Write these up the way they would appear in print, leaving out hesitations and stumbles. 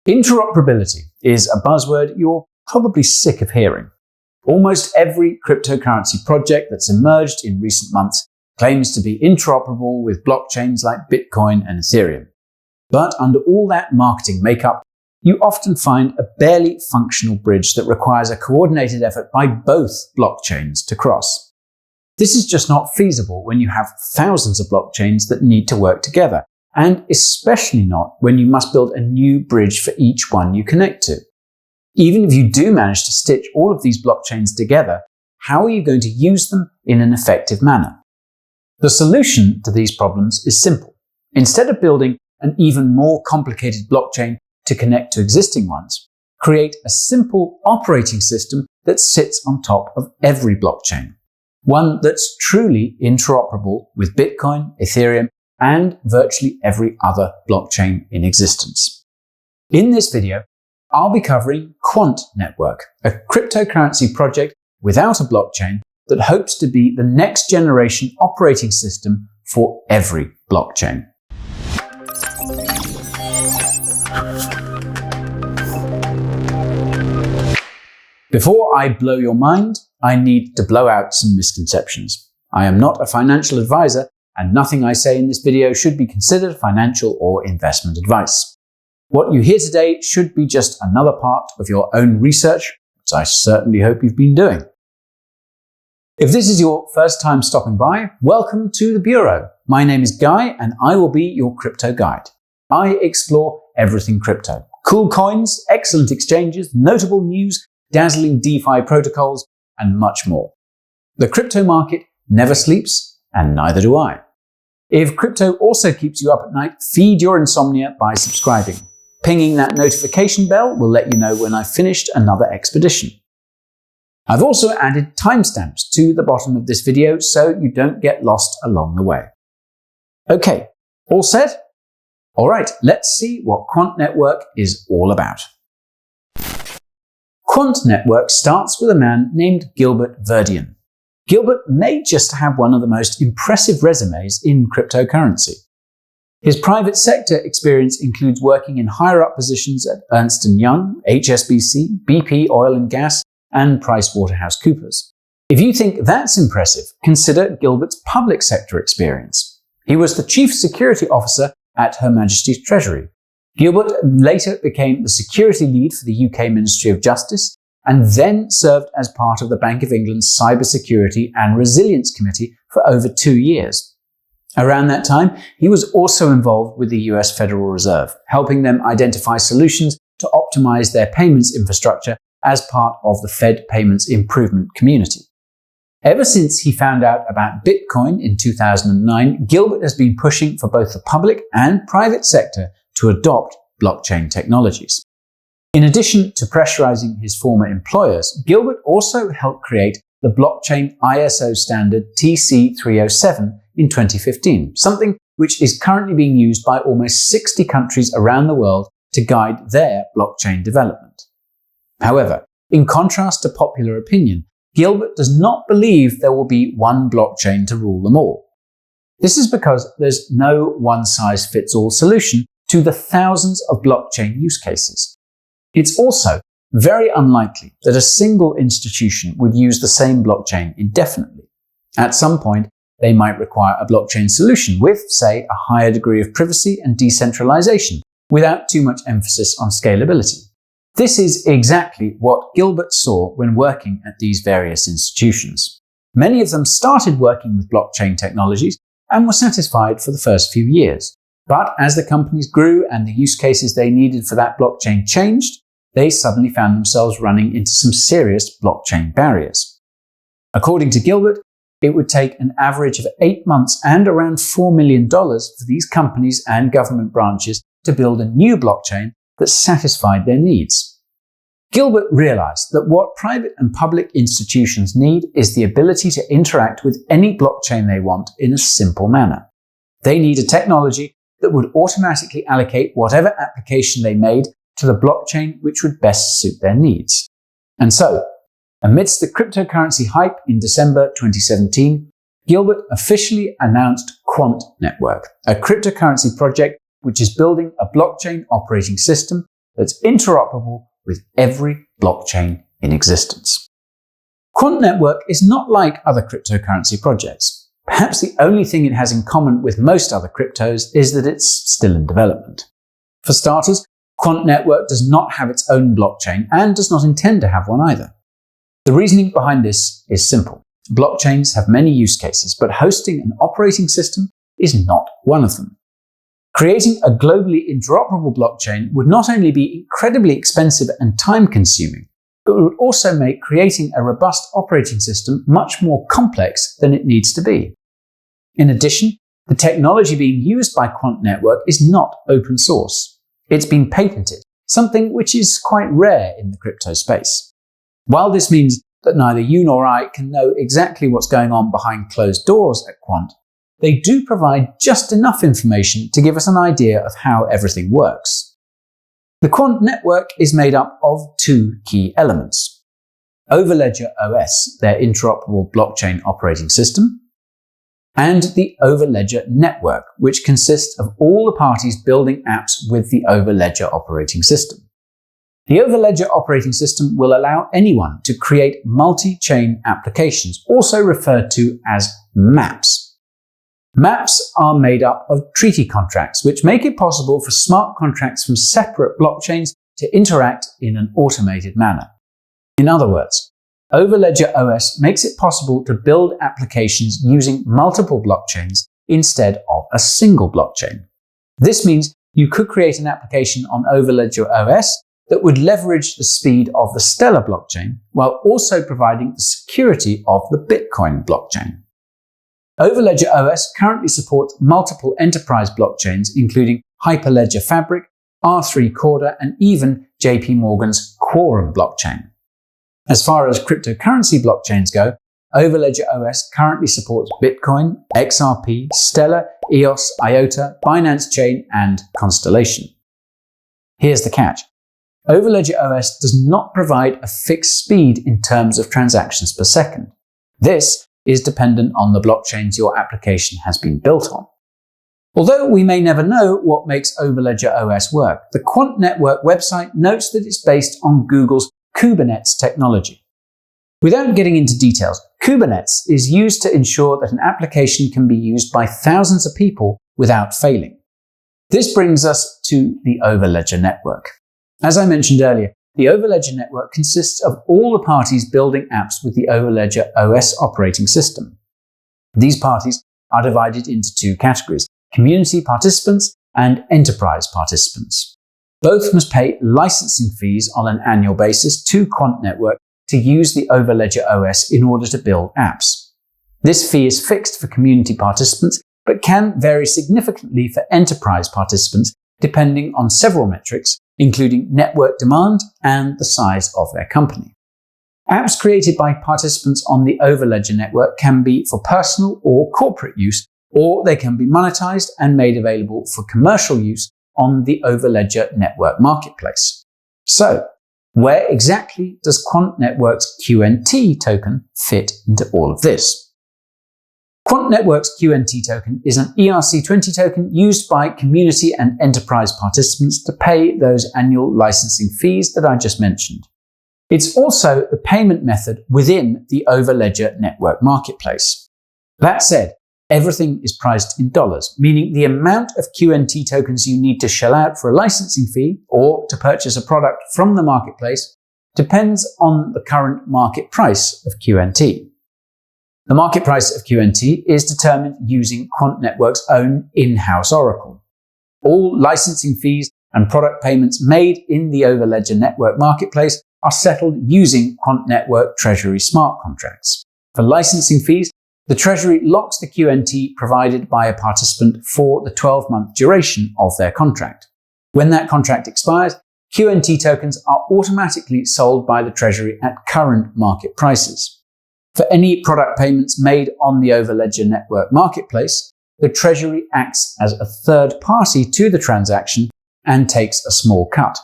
Interoperability is a buzzword you're probably sick of hearing. Almost every cryptocurrency project that's emerged in recent months claims to be interoperable with blockchains like Bitcoin and Ethereum. But under all that marketing makeup, you often find a barely functional bridge that requires a coordinated effort by both blockchains to cross. This is just not feasible when you have thousands of blockchains that need to work together, and especially not when you must build a new bridge for each one you connect to. Even if you do manage to stitch all of these blockchains together, how are you going to use them in an effective manner? The solution to these problems is simple. Instead of building an even more complicated blockchain to connect to existing ones, create a simple operating system that sits on top of every blockchain. One that's truly interoperable with Bitcoin, Ethereum, and virtually every other blockchain in existence. In this video, I'll be covering Quant Network, a cryptocurrency project without a blockchain that hopes to be the next generation operating system for every blockchain. Before I blow your mind, I need to blow out some misconceptions. I am not a financial advisor, and nothing I say in this video should be considered financial or investment advice. What you hear today should be just another part of your own research, which I certainly hope you've been doing. If this is your first time stopping by, welcome to the Bureau. My name is Guy, and I will be your crypto guide. I explore everything crypto. Cool coins, excellent exchanges, notable news, dazzling DeFi protocols, and much more. The crypto market never sleeps, and neither do I. If crypto also keeps you up at night, feed your insomnia by subscribing. Pinging that notification bell will let you know when I've finished another expedition. I've also added timestamps to the bottom of this video so you don't get lost along the way. Okay, all set? Alright, let's see what Quant Network is all about. Quant Network starts with a man named Gilbert Verdian. Gilbert may just have one of the most impressive resumes in cryptocurrency. His private sector experience includes working in higher-up positions at Ernst & Young, HSBC, BP Oil and Gas, and PricewaterhouseCoopers. If you think that's impressive, consider Gilbert's public sector experience. He was the Chief Security Officer at Her Majesty's Treasury. Gilbert later became the security lead for the UK Ministry of Justice, and then served as part of the Bank of England's Cybersecurity and Resilience Committee for over 2 years. Around that time, he was also involved with the US Federal Reserve, helping them identify solutions to optimize their payments infrastructure as part of the Fed Payments Improvement Community. Ever since he found out about Bitcoin in 2009, Gilbert has been pushing for both the public and private sector to adopt blockchain technologies. In addition to pressurizing his former employers, Gilbert also helped create the Blockchain ISO Standard TC307 in 2015, something which is currently being used by almost 60 countries around the world to guide their blockchain development. However, in contrast to popular opinion, Gilbert does not believe there will be one blockchain to rule them all. This is because there's no one-size-fits-all solution to the thousands of blockchain use cases. It's also very unlikely that a single institution would use the same blockchain indefinitely. At some point, they might require a blockchain solution with, say, a higher degree of privacy and decentralization, without too much emphasis on scalability. This is exactly what Gilbert saw when working at these various institutions. Many of them started working with blockchain technologies and were satisfied for the first few years. But as the companies grew and the use cases they needed for that blockchain changed, they suddenly found themselves running into some serious blockchain barriers. According to Gilbert, it would take an average of 8 months and around $4 million for these companies and government branches to build a new blockchain that satisfied their needs. Gilbert realized that what private and public institutions need is the ability to interact with any blockchain they want in a simple manner. They need a technology that would automatically allocate whatever application they made to the blockchain which would best suit their needs. And so, amidst the cryptocurrency hype in December 2017, Gilbert officially announced Quant Network, a cryptocurrency project which is building a blockchain operating system that's interoperable with every blockchain in existence. Quant Network is not like other cryptocurrency projects. Perhaps the only thing it has in common with most other cryptos is that it's still in development. For starters, Quant Network does not have its own blockchain and does not intend to have one either. The reasoning behind this is simple. Blockchains have many use cases, but hosting an operating system is not one of them. Creating a globally interoperable blockchain would not only be incredibly expensive and time-consuming, but would also make creating a robust operating system much more complex than it needs to be. In addition, the technology being used by Quant Network is not open source. It's been patented, something which is quite rare in the crypto space. While this means that neither you nor I can know exactly what's going on behind closed doors at Quant, they do provide just enough information to give us an idea of how everything works. The Quant Network is made up of two key elements: Overledger OS, their interoperable blockchain operating system, and the Overledger Network, which consists of all the parties building apps with the Overledger operating system. The Overledger operating system will allow anyone to create multi-chain applications, also referred to as maps. Maps are made up of treaty contracts, which make it possible for smart contracts from separate blockchains to interact in an automated manner. In other words, Overledger OS makes it possible to build applications using multiple blockchains instead of a single blockchain. This means you could create an application on Overledger OS that would leverage the speed of the Stellar blockchain while also providing the security of the Bitcoin blockchain. Overledger OS currently supports multiple enterprise blockchains, including Hyperledger Fabric, R3 Corda, and even JP Morgan's Quorum blockchain. As far as cryptocurrency blockchains go, Overledger OS currently supports Bitcoin, XRP, Stellar, EOS, IOTA, Binance Chain, and Constellation. Here's the catch. Overledger OS does not provide a fixed speed in terms of transactions per second. This is dependent on the blockchains your application has been built on. Although we may never know what makes Overledger OS work, the Quant Network website notes that it's based on Google's Kubernetes technology. Without getting into details, Kubernetes is used to ensure that an application can be used by thousands of people without failing. This brings us to the Overledger Network. As I mentioned earlier, the Overledger Network consists of all the parties building apps with the Overledger OS operating system. These parties are divided into two categories: community participants and enterprise participants. Both must pay licensing fees on an annual basis to Quant Network to use the Overledger OS in order to build apps. This fee is fixed for community participants, but can vary significantly for enterprise participants depending on several metrics, including network demand and the size of their company. Apps created by participants on the Overledger network can be for personal or corporate use, or they can be monetized and made available for commercial use on the Overledger Network marketplace. So, where exactly does Quant Network's QNT token fit into all of this? Quant Network's QNT token is an ERC20 token used by community and enterprise participants to pay those annual licensing fees that I just mentioned. It's also the payment method within the Overledger Network marketplace. That said, everything is priced in dollars, meaning the amount of QNT tokens you need to shell out for a licensing fee or to purchase a product from the marketplace depends on the current market price of QNT. The market price of QNT is determined using Quant Network's own in-house oracle. All licensing fees and product payments made in the Overledger Network marketplace are settled using Quant Network Treasury smart contracts. For licensing fees, the Treasury locks the QNT provided by a participant for the 12-month duration of their contract. When that contract expires, QNT tokens are automatically sold by the Treasury at current market prices. For any product payments made on the Overledger Network marketplace, the Treasury acts as a third party to the transaction and takes a small cut.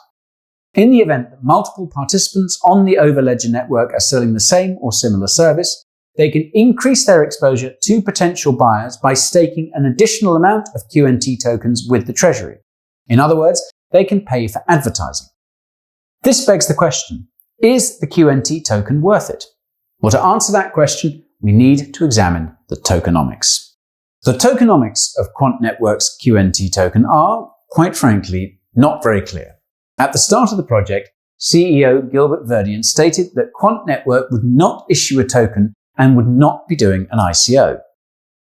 In the event that multiple participants on the Overledger Network are selling the same or similar service, they can increase their exposure to potential buyers by staking an additional amount of QNT tokens with the Treasury. In other words, they can pay for advertising. This begs the question, is the QNT token worth it? Well, to answer that question, we need to examine the tokenomics. The tokenomics of Quant Network's QNT token are, quite frankly, not very clear. At the start of the project, CEO Gilbert Verdian stated that Quant Network would not issue a token and would not be doing an ICO.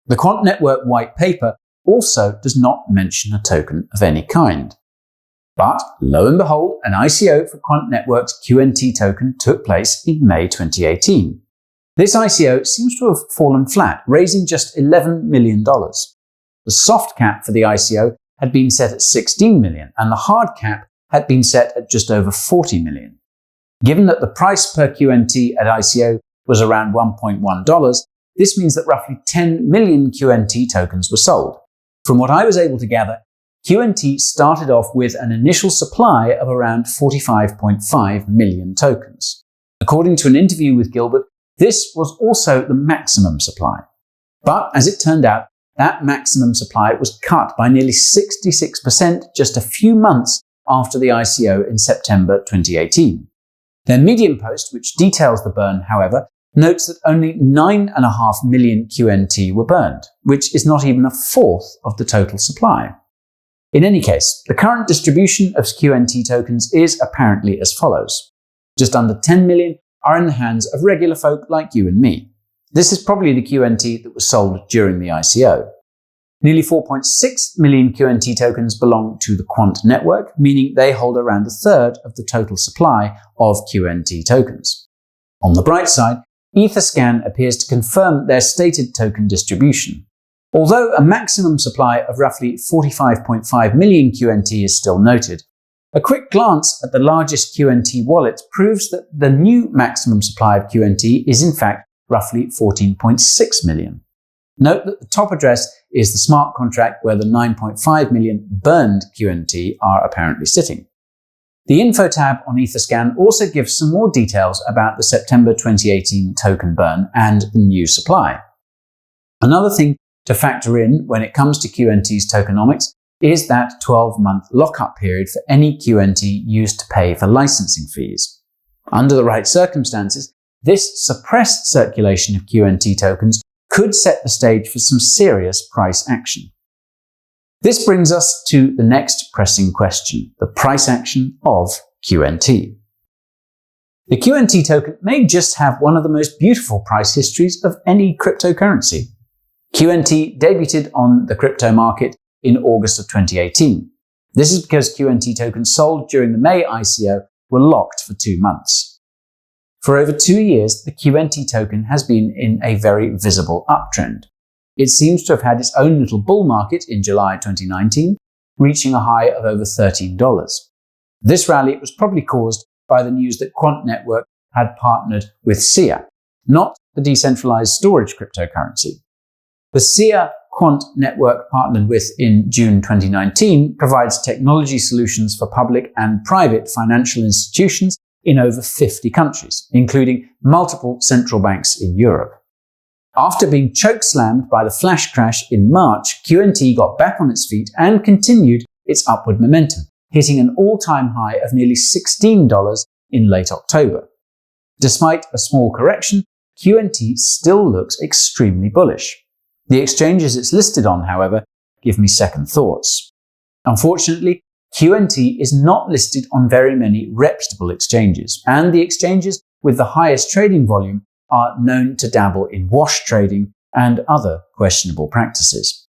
The Quant Network white paper also does not mention a token of any kind. But, lo and behold, an ICO for Quant Network's QNT token took place in May 2018. This ICO seems to have fallen flat, raising just $11 million. The soft cap for the ICO had been set at $16 million, and the hard cap had been set at just over $40 million. Given that the price per QNT at ICO was around $1.1, this means that roughly 10 million QNT tokens were sold. From what I was able to gather, QNT started off with an initial supply of around 45.5 million tokens. According to an interview with Gilbert, this was also the maximum supply. But as it turned out, that maximum supply was cut by nearly 66% just a few months after the ICO in September 2018. Their Medium post, which details the burn, however, notes that only 9.5 million QNT were burned, which is not even a fourth of the total supply. In any case, the current distribution of QNT tokens is apparently as follows. Just under 10 million are in the hands of regular folk like you and me. This is probably the QNT that was sold during the ICO. Nearly 4.6 million QNT tokens belong to the Quant Network, meaning they hold around a third of the total supply of QNT tokens. On the bright side, Etherscan appears to confirm their stated token distribution. Although a maximum supply of roughly 45.5 million QNT is still noted, a quick glance at the largest QNT wallets proves that the new maximum supply of QNT is in fact roughly 14.6 million. Note that the top address is the smart contract where the 9.5 million burned QNT are apparently sitting. The info tab on Etherscan also gives some more details about the September 2018 token burn and the new supply. Another thing to factor in when it comes to QNT's tokenomics is that 12-month lockup period for any QNT used to pay for licensing fees. Under the right circumstances, this suppressed circulation of QNT tokens could set the stage for some serious price action. This brings us to the next pressing question, the price action of QNT. The QNT token may just have one of the most beautiful price histories of any cryptocurrency. QNT debuted on the crypto market in August of 2018. This is because QNT tokens sold during the May ICO were locked for 2 months. For over 2 years, the QNT token has been in a very visible uptrend. It seems to have had its own little bull market in July 2019, reaching a high of over $13. This rally was probably caused by the news that Quant Network had partnered with SIA, not the decentralized storage cryptocurrency. The SIA Quant Network partnered with in June 2019 provides technology solutions for public and private financial institutions in over 50 countries, including multiple central banks in Europe. After being chokeslammed by the flash crash in March, QNT got back on its feet and continued its upward momentum, hitting an all-time high of nearly $16 in late October. Despite a small correction, QNT still looks extremely bullish. The exchanges it's listed on, however, give me second thoughts. Unfortunately, QNT is not listed on very many reputable exchanges, and the exchanges with the highest trading volume are known to dabble in wash trading and other questionable practices.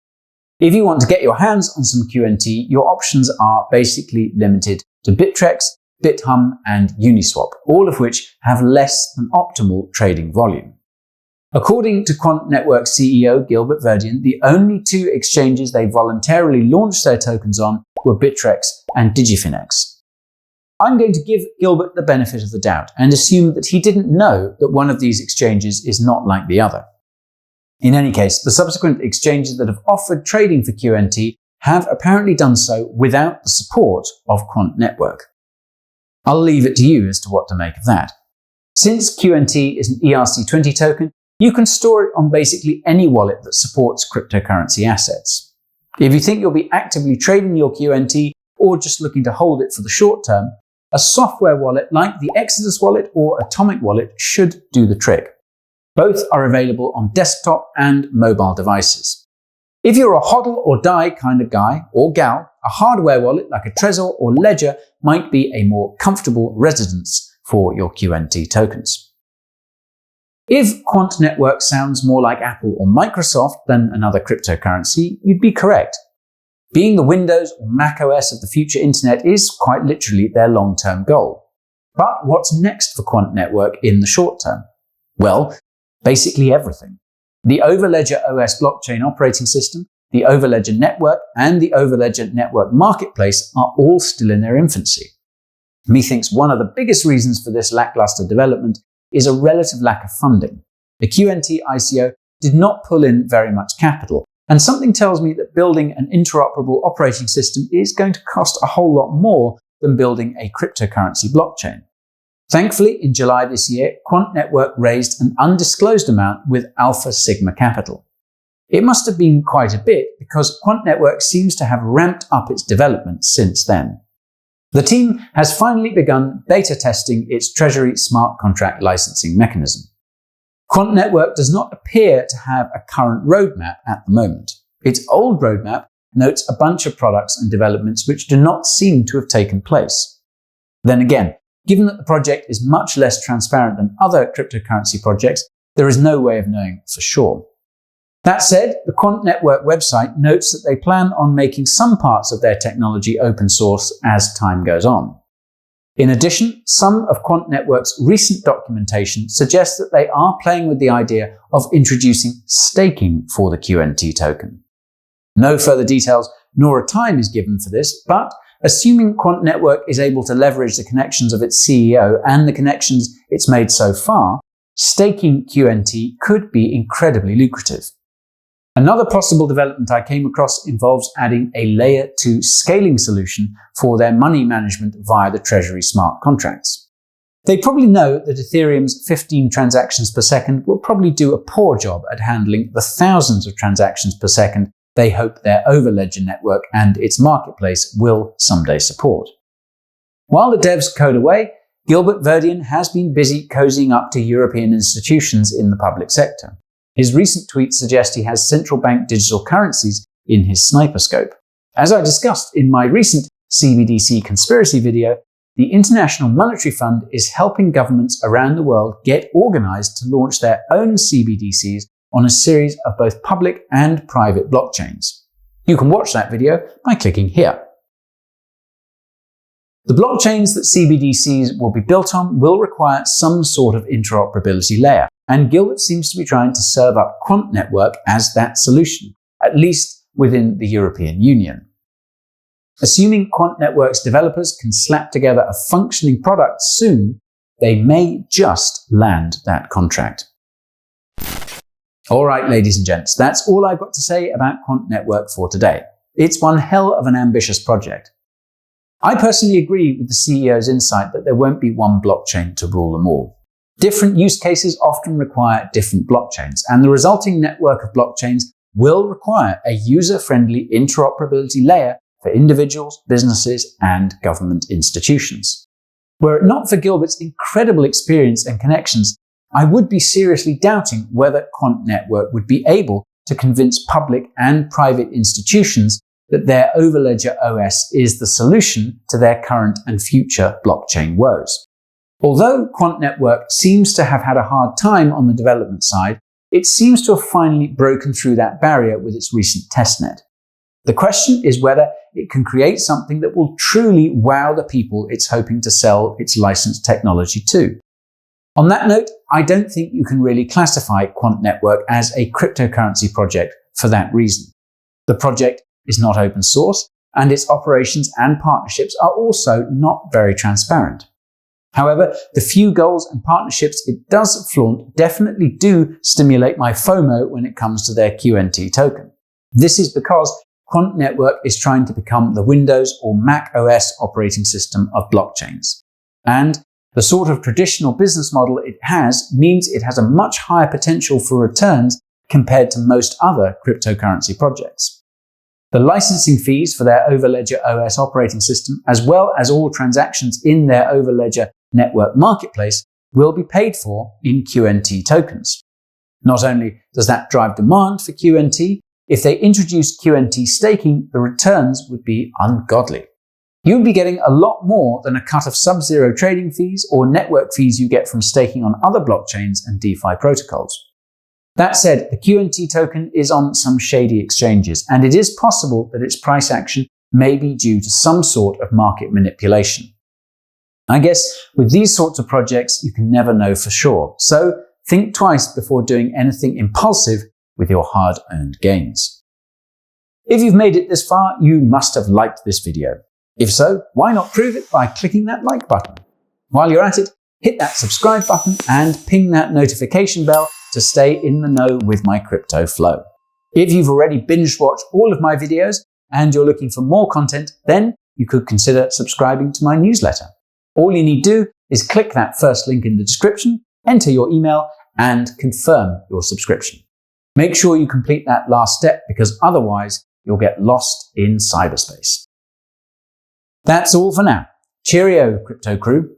If you want to get your hands on some QNT, your options are basically limited to Bittrex, Bithum, and Uniswap, all of which have less than optimal trading volume. According to Quant Network CEO Gilbert Verdian, the only 2 exchanges they voluntarily launched their tokens on were Bittrex and Digifinex. I'm going to give Gilbert the benefit of the doubt and assume that he didn't know that one of these exchanges is not like the other. In any case, the subsequent exchanges that have offered trading for QNT have apparently done so without the support of Quant Network. I'll leave it to you as to what to make of that. Since QNT is an ERC20 token, you can store it on basically any wallet that supports cryptocurrency assets. If you think you'll be actively trading your QNT or just looking to hold it for the short term, a software wallet like the Exodus wallet or Atomic wallet should do the trick. Both are available on desktop and mobile devices. If you're a hodl or die kind of guy or gal, a hardware wallet like a Trezor or Ledger might be a more comfortable residence for your QNT tokens. If Quant Network sounds more like Apple or Microsoft than another cryptocurrency, you'd be correct. Being the Windows or Mac OS of the future internet is quite literally their long-term goal. But what's next for Quant Network in the short term? Well, basically everything. The Overledger OS blockchain operating system, the Overledger Network, and the Overledger Network marketplace are all still in their infancy. Methinks one of the biggest reasons for this lackluster development is a relative lack of funding. The QNT ICO did not pull in very much capital, and something tells me that building an interoperable operating system is going to cost a whole lot more than building a cryptocurrency blockchain. Thankfully, in July this year, Quant Network raised an undisclosed amount with Alpha Sigma Capital. It must have been quite a bit because Quant Network seems to have ramped up its development since then. The team has finally begun beta testing its Treasury smart contract licensing mechanism. Quant Network does not appear to have a current roadmap at the moment. Its old roadmap notes a bunch of products and developments which do not seem to have taken place. Then again, given that the project is much less transparent than other cryptocurrency projects, there is no way of knowing for sure. That said, the Quant Network website notes that they plan on making some parts of their technology open source as time goes on. In addition, some of Quant Network's recent documentation suggests that they are playing with the idea of introducing staking for the QNT token. No further details nor a time is given for this, but assuming Quant Network is able to leverage the connections of its CEO and the connections it's made so far, staking QNT could be incredibly lucrative. Another possible development I came across involves adding a Layer 2 scaling solution for their money management via the Treasury smart contracts. They probably know that Ethereum's 15 transactions per second will probably do a poor job at handling the thousands of transactions per second they hope their Overledger network and its marketplace will someday support. While the devs code away, Gilbert Verdian has been busy cozying up to European institutions in the public sector. His recent tweets suggest he has central bank digital currencies in his sniper scope. As I discussed in my recent CBDC conspiracy video, the International Monetary Fund is helping governments around the world get organized to launch their own CBDCs on a series of both public and private blockchains. You can watch that video by clicking here. The blockchains that CBDCs will be built on will require some sort of interoperability layer, and Gilbert seems to be trying to serve up Quant Network as that solution, at least within the European Union. Assuming Quant Network's developers can slap together a functioning product soon, they may just land that contract. Alright, ladies and gents, that's all I've got to say about Quant Network for today. It's one hell of an ambitious project. I personally agree with the CEO's insight that there won't be one blockchain to rule them all. Different use cases often require different blockchains, and the resulting network of blockchains will require a user-friendly interoperability layer for individuals, businesses, and government institutions. Were it not for Gilbert's incredible experience and connections, I would be seriously doubting whether Quant Network would be able to convince public and private institutions that their Overledger OS is the solution to their current and future blockchain woes. Although Quant Network seems to have had a hard time on the development side, it seems to have finally broken through that barrier with its recent testnet. The question is whether it can create something that will truly wow the people it's hoping to sell its licensed technology to. On that note, I don't think you can really classify Quant Network as a cryptocurrency project for that reason. The project is not open source, and its operations and partnerships are also not very transparent. However, the few goals and partnerships it does flaunt definitely do stimulate my FOMO when it comes to their QNT token. This is because Quant Network is trying to become the Windows or Mac OS operating system of blockchains. And the sort of traditional business model it has means it has a much higher potential for returns compared to most other cryptocurrency projects. The licensing fees for their Overledger OS operating system, as well as all transactions in their Overledger Network marketplace, will be paid for in QNT tokens. Not only does that drive demand for QNT, if they introduced QNT staking, the returns would be ungodly. You would be getting a lot more than a cut of sub-zero trading fees or network fees you get from staking on other blockchains and DeFi protocols. That said, the QNT token is on some shady exchanges, and it is possible that its price action may be due to some sort of market manipulation. I guess with these sorts of projects, you can never know for sure, so think twice before doing anything impulsive with your hard-earned gains. If you've made it this far, you must have liked this video. If so, why not prove it by clicking that like button? While you're at it, hit that subscribe button and ping that notification bell to stay in the know with my crypto flow. If you've already binge-watched all of my videos and you're looking for more content, then you could consider subscribing to my newsletter. All you need to do is click that first link in the description, enter your email, and confirm your subscription. Make sure you complete that last step because otherwise you'll get lost in cyberspace. That's all for now. Cheerio, crypto crew.